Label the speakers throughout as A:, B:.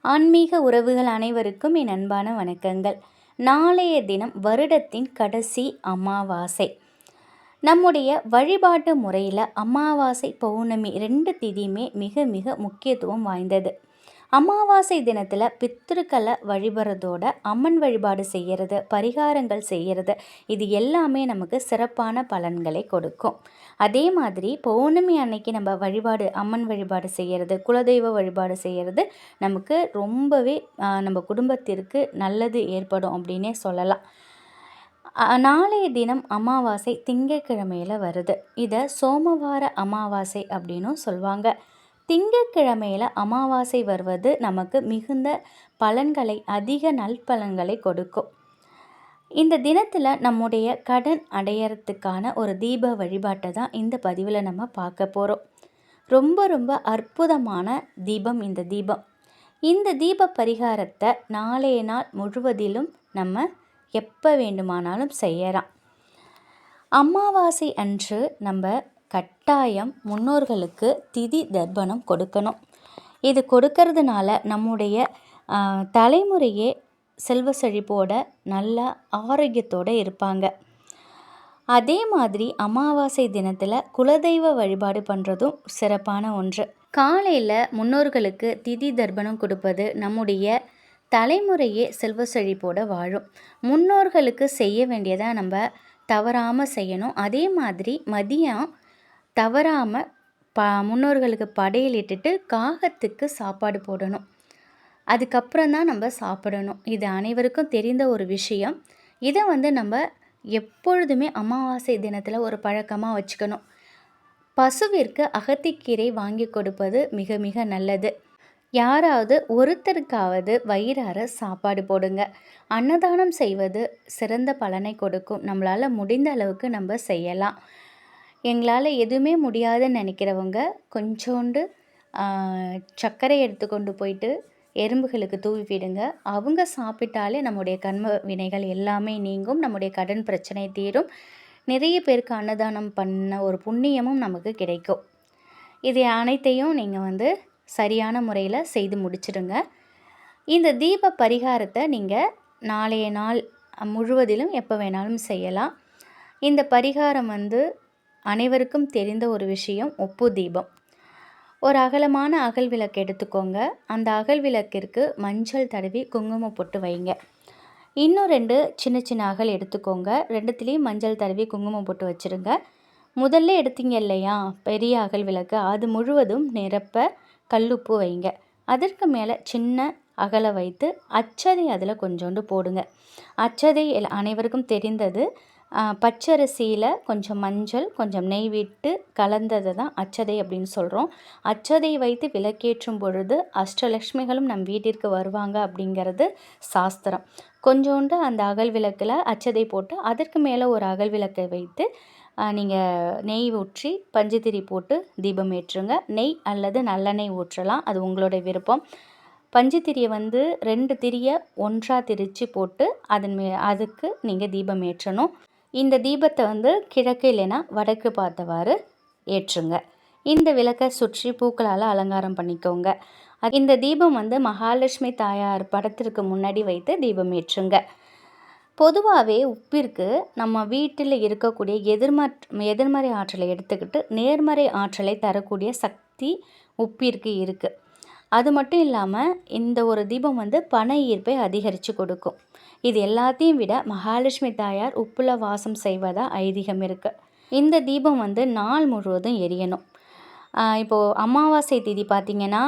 A: ஆன்மீக உறவுகள் அனைவருக்கும் என் அன்பான வணக்கங்கள். நாளைய தினம் வருடத்தின் கடைசி அமாவாசை. நம்முடைய வழிபாட்டு முறையில் அமாவாசை பௌர்ணமி 2 திதியுமே மிக மிக முக்கியத்துவம் வாய்ந்தது. அமாவாசை தினத்தில் பித்திருக்களை வழிபடுறதோட அம்மன் வழிபாடு செய்கிறது, பரிகாரங்கள் செய்கிறது, இது எல்லாமே நமக்கு சிறப்பான பலன்களை கொடுக்கும். அதே மாதிரி பௌர்ணமி அன்னைக்கு நம்ம அம்மன் வழிபாடு செய்கிறது, குலதெய்வ வழிபாடு செய்கிறது நமக்கு ரொம்பவே நம்ம குடும்பத்திற்கு நல்லது ஏற்படும் அப்படின்னே சொல்லலாம். நாளைய தினம் அமாவாசை திங்கட்கிழமையில் வருது. இதை சோமவார அமாவாசை அப்படின்னும் சொல்லுவாங்க. திங்கட்கிழமையில் அமாவாசை வருவது நமக்கு மிகுந்த பலன்களை, அதிக நல்பலன்களை கொடுக்கும். இந்த தினத்தில் நம்முடைய கடன் அடையறதுக்கான ஒரு தீப வழிபாட்டை தான் இந்த பதிவில் நம்ம பார்க்க போகிறோம். ரொம்ப ரொம்ப அற்புதமான தீபம் இந்த தீபம். இந்த தீப பரிகாரத்தை நாளைய நாள் முழுவதிலும் நம்ம எப்போ வேண்டுமானாலும் செய்யலாம். அமாவாசை அன்று நம்ம கட்டாயம் முன்னோர்களுக்கு திதி தர்ப்பணம் கொடுக்கணும். இது கொடுக்கறதுனால நம்முடைய தலைமுறையே செல்வ செழிப்போட நல்ல ஆரோக்கியத்தோடு இருப்பாங்க. அதே மாதிரி அமாவாசை தினத்தில் குலதெய்வ வழிபாடு பண்ணுறதும் சிறப்பான ஒன்று. காலையில் முன்னோர்களுக்கு திதி தர்ப்பணம் கொடுப்பது நம்முடைய தலைமுறையே செல்வ செழிப்போடு வாழும். முன்னோர்களுக்கு செய்ய வேண்டியதை நம்ம தவறாமல் செய்யணும். அதே மாதிரி மதியம் தவறாமல் முன்னோர்களுக்கு படையலிட்டுட்டு காகத்துக்கு சாப்பாடு போடணும். அதுக்கப்புறம் தான் நம்ம சாப்பிடணும். இது அனைவருக்கும் தெரிந்த ஒரு விஷயம். இதை நம்ம எப்பொழுதுமே அமாவாசை தினத்தில் ஒரு பழக்கமாக வச்சுக்கணும். பசுவிற்கு அகத்திக்கீரை வாங்கி கொடுப்பது மிக மிக நல்லது. யாராவது ஒருத்தருக்காவது வயிறார சாப்பாடு போடுங்க. அன்னதானம் செய்வது சிறந்த பலனை கொடுக்கும். நம்மளால் முடிந்த அளவுக்கு நம்ம செய்யலாம். எங்களால் எதுவுமே முடியாதுன்னு நினைக்கிறவங்க கொஞ்சோண்டு சர்க்கரை எடுத்துக்கொண்டு போயிட்டு எறும்புகளுக்கு தூவி விடுங்க. அவங்க சாப்பிட்டாலே நம்முடைய கர்ம வினைகள் எல்லாமே நீங்கும், நம்முடைய கடன் பிரச்சனை தீரும். நிறைய பேருக்கு அன்னதானம் பண்ண ஒரு புண்ணியமும் நமக்கு கிடைக்கும். இது அனைத்தையும் நீங்கள் சரியான முறையில் செய்து முடிச்சிடுங்க. இந்த தீப பரிகாரத்தை நீங்கள் நாளைய நாள் முழுவதிலும் எப்போ வேணாலும் செய்யலாம். இந்த பரிகாரம் அனைவருக்கும் தெரிந்த ஒரு விஷயம். உப்பு தீபம். ஒரு அகலமான அகல் விளக்கு எடுத்துக்கோங்க. அந்த அகல் விளக்கிற்கு மஞ்சள் தடவி குங்குமம் போட்டு வைங்க. இன்னும் 2 சின்ன சின்ன அகல் எடுத்துக்கோங்க. 2த்துலேயும் மஞ்சள் தடவி குங்குமம் போட்டு வச்சுருங்க. முதல்ல எடுத்தீங்க இல்லையா பெரிய அகல் விளக்கு, அது முழுவதும் நிரப்ப கல்லுப்பு வைங்க. அதற்கு மேலே சின்ன அகலை வைத்து அச்சதை அதில் கொஞ்சோண்டு போடுங்க. அச்சதை அனைவருக்கும் தெரிந்தது. பச்சரிசியில் கொஞ்சம் மஞ்சள், கொஞ்சம் நெய் விட்டு கலந்ததை தான் அச்சதை அப்படின்னு சொல்கிறோம். அச்சதை வைத்து விளக்கேற்றும் பொழுது அஷ்டலக்ஷ்மிகளும் நம் வீட்டிற்கு வருவாங்க அப்படிங்கிறது சாஸ்திரம். கொஞ்சோண்டு அந்த அகல் விளக்கில் அச்சதை போட்டு அதற்கு மேலே ஒரு அகல் விளக்கை வைத்து நீங்கள் நெய் ஊற்றி பஞ்சுத்திரி போட்டு தீபம் ஏற்றுங்க. நெய் அல்லது நல்லெண்ணெய் ஊற்றலாம், அது உங்களோட விருப்பம். பஞ்சுத்திரியை 2 திரியை ஒன்றாக திரித்து போட்டு அதுக்கு நீங்கள் தீபம் ஏற்றணும். இந்த தீபத்தை கிழக்கு இல்லைன்னா வடக்கு பார்த்தவாறு ஏற்றுங்க. இந்த விளக்கை சுற்றி பூக்களால் அலங்காரம் பண்ணிக்கோங்க. இந்த தீபம் மகாலட்சுமி தாயார் படத்திற்கு முன்னாடி வைத்து தீபம் ஏற்றுங்க. பொதுவாகவே உப்பிற்கு நம்ம வீட்டில் இருக்கக்கூடிய எதிர்மறை ஆற்றலை எடுத்துக்கிட்டு நேர்மறை ஆற்றலை தரக்கூடிய சக்தி உப்பிற்கு இருக்குது. அது மட்டும் இல்லாமல் இந்த ஒரு தீபம் பண ஈர்ப்பை அதிகரித்து கொடுக்கும். இது எல்லாத்தையும் விட மகாலட்சுமி தாயார் உப்புல வாசம் செய்வதாக ஐதீகம் இருக்குது. இந்த தீபம் நாள் முழுவதும் எரியணும். இப்போது அமாவாசை திதி பார்த்திங்கன்னா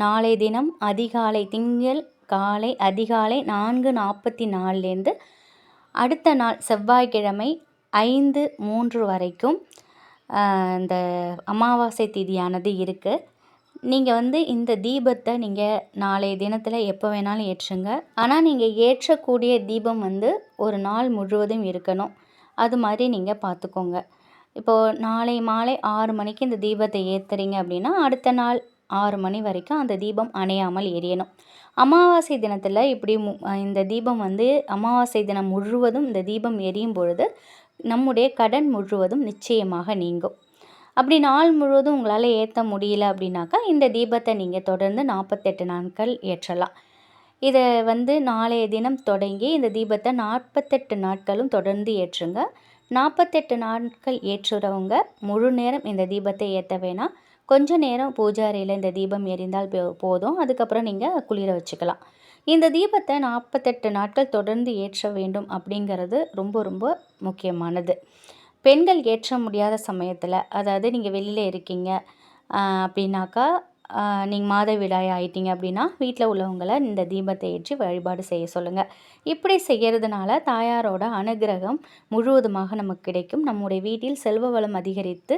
A: நாளைய தினம் அதிகாலை திங்கள் காலை அதிகாலை 4:44 அடுத்த நாள் செவ்வாய்க்கிழமை 5:03 வரைக்கும் இந்த அமாவாசை திதியானது இருக்குது. நீங்கள் இந்த தீபத்தை நீங்கள் நாளைய தினத்தில் எப்போ வேணாலும் ஏற்றுங்க. ஆனால் நீங்கள் ஏற்றக்கூடிய தீபம் ஒரு நாள் முழுவதும் இருக்கணும். அது மாதிரி நீங்கள் பார்த்துக்கோங்க. இப்போது நாளை மாலை 6 மணிக்கு இந்த தீபத்தை ஏற்றுறீங்க அப்படின்னா அடுத்த நாள் 6 மணி வரைக்கும் அந்த தீபம் அணையாமல் எரியணும். அமாவாசை தினத்தில் இப்படி இந்த தீபம் அமாவாசை தினம் முழுவதும் இந்த தீபம் எரியும் பொழுது நம்முடைய கடன் முழுவதும் நிச்சயமாக நீங்கும். அப்படி நாள் முழுவதும் உங்களால் ஏற்ற முடியல அப்படின்னாக்கா இந்த தீபத்தை நீங்கள் தொடர்ந்து 48 நாட்கள் ஏற்றலாம். இதை நாளைய தினம் தொடங்கி இந்த தீபத்தை 48 நாட்களும் தொடர்ந்து ஏற்றுங்க. 48 நாட்கள் ஏற்றுறவங்க முழு நேரம் இந்த தீபத்தை ஏற்ற வேணாம். கொஞ்ச நேரம் பூஜை அறையில் இந்த தீபம் எரிந்தால் போதும். அதுக்கப்புறம் நீங்கள் குளிர வச்சுக்கலாம். இந்த தீபத்தை 48 நாட்கள் தொடர்ந்து ஏற்ற வேண்டும் அப்படிங்கிறது ரொம்ப ரொம்ப முக்கியமானது. பெண்கள் ஏற்ற முடியாத சமயத்தில், அதாவது நீங்கள் வெளியில் இருக்கீங்க அப்படின்னாக்கா, நீங்கள் மாதவிடாய் ஆயிட்டீங்க அப்படின்னா வீட்டில் உள்ளவங்களை இந்த தீபத்தை ஏற்றி வழிபாடு செய்ய சொல்லுங்கள். இப்படி செய்கிறதுனால தாயாரோட அனுகிரகம் முழுவதுமாக நமக்கு கிடைக்கும். நம்முடைய வீட்டில் செல்வ வளம் அதிகரித்து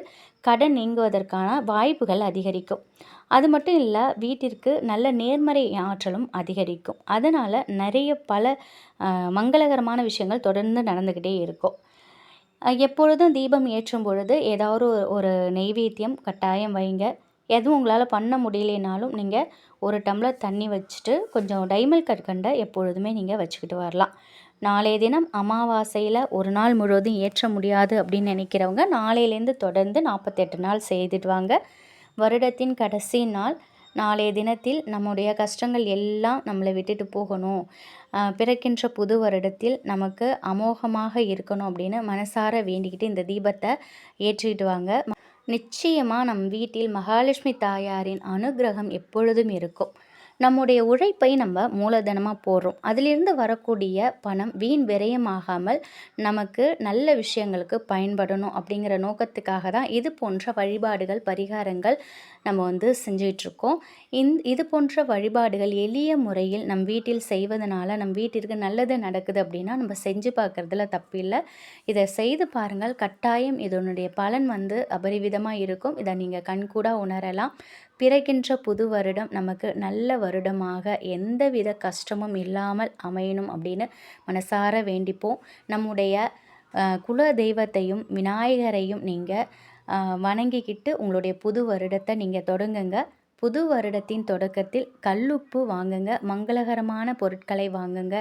A: கடன் நீங்குவதற்கான வாய்ப்புகள் அதிகரிக்கும். அது மட்டும் இல்லை, வீட்டிற்கு நல்ல நேர்மறை ஆற்றலும் அதிகரிக்கும். அதனால் நிறைய பல மங்களகரமான விஷயங்கள் தொடர்ந்து நடந்துக்கிட்டே இருக்கும். எப்பொழுதும் தீபம் ஏற்றும் பொழுது ஏதாவது ஒரு நெய்வேத்தியம் கட்டாயம் வைங்க. எதுவும் உங்களால் பண்ண முடியலைனாலும் நீங்கள் ஒரு டம்ளர் தண்ணி வச்சுட்டு கொஞ்சம் டைமல் கற்கண்டை எப்பொழுதுமே நீங்கள் வச்சுக்கிட்டு வரலாம். நாளைய தினம் அமாவாசையில் ஒரு நாள் முழுவதும் ஏற்ற முடியாது அப்படின்னு நினைக்கிறவங்க நாளையிலேருந்து தொடர்ந்து 48 நாள் செய்துட்டு வாங்க. வருடத்தின் கடைசி நாள் நாளைய தினத்தில் நம்முடைய கஷ்டங்கள் எல்லாம் நம்மளை விட்டுட்டு போகணும், பிறக்கின்ற புது வருடத்தில் நமக்கு அமோகமாக இருக்கணும் அப்படின்னு மனசார வேண்டிக்கிட்டு இந்த தீபத்தை ஏற்றிட்டு வாங்க. நிச்சயமாக நம் வீட்டில் மகாலட்சுமி தாயாரின் அனுகிரகம் எப்பொழுதும் இருக்கும். நம்முடைய உழைப்பை நம்ம மூலதனமாக போடுறோம். அதிலிருந்து வரக்கூடிய பணம் வீண் விரயமாகாமல் நமக்கு நல்ல விஷயங்களுக்கு பயன்படணும் அப்படிங்கிற நோக்கத்துக்காக தான் இது போன்ற வழிபாடுகள், பரிகாரங்கள் நம்ம செஞ்சிட்ருக்கோம். இது போன்ற வழிபாடுகள் எளிய முறையில் நம் வீட்டில் செய்வதனால நம் வீட்டிற்கு நல்லது நடக்குது அப்படின்னா நம்ம செஞ்சு பார்க்குறதுல தப்பில்லை. இதை செய்து பாருங்கள். கட்டாயம் இதனுடைய பலன் அபரிவிதமாக இருக்கும். இதை நீங்கள் கண்கூடா உணரலாம். பிறக்கின்ற புது வருடம் நமக்கு நல்ல வருடமாக எந்தவித கஷ்டமும் இல்லாமல் அமையணும் அப்படின்னு மனசார வேண்டிப்போம். நம்முடைய குல தெய்வத்தையும் விநாயகரையும் நீங்கள் வணங்கிக்கிட்டு உங்களுடைய புது வருடத்தை நீங்கள் தொடங்குங்க. புது வருடத்தின் தொடக்கத்தில் கல்லுப்பு வாங்குங்க, மங்களகரமான பொருட்களை வாங்குங்க.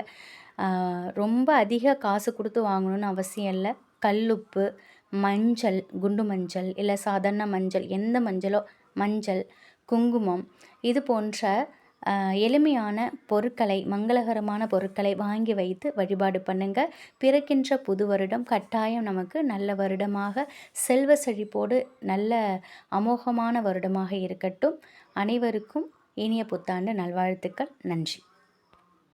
A: ரொம்ப அதிக காசு கொடுத்து வாங்கணும்னு அவசியம் இல்லை. கல்லுப்பு, மஞ்சள், குண்டு மஞ்சள் இல்லை சாதாரண மஞ்சள், எந்த மஞ்சளோ மஞ்சள், குங்குமம், இது போன்ற எளிமையான பொருட்களை, மங்களகரமான பொருட்களை வாங்கி வைத்து வழிபாடு பண்ணுங்க. பிறக்கின்ற புது வருடம் கட்டாயம் நமக்கு நல்ல வருடமாக, செல்வ செழிப்போடு நல்ல அமோகமான வருடமாக இருக்கட்டும். அனைவருக்கும் இனிய புத்தாண்டு நல்வாழ்த்துக்கள். நன்றி.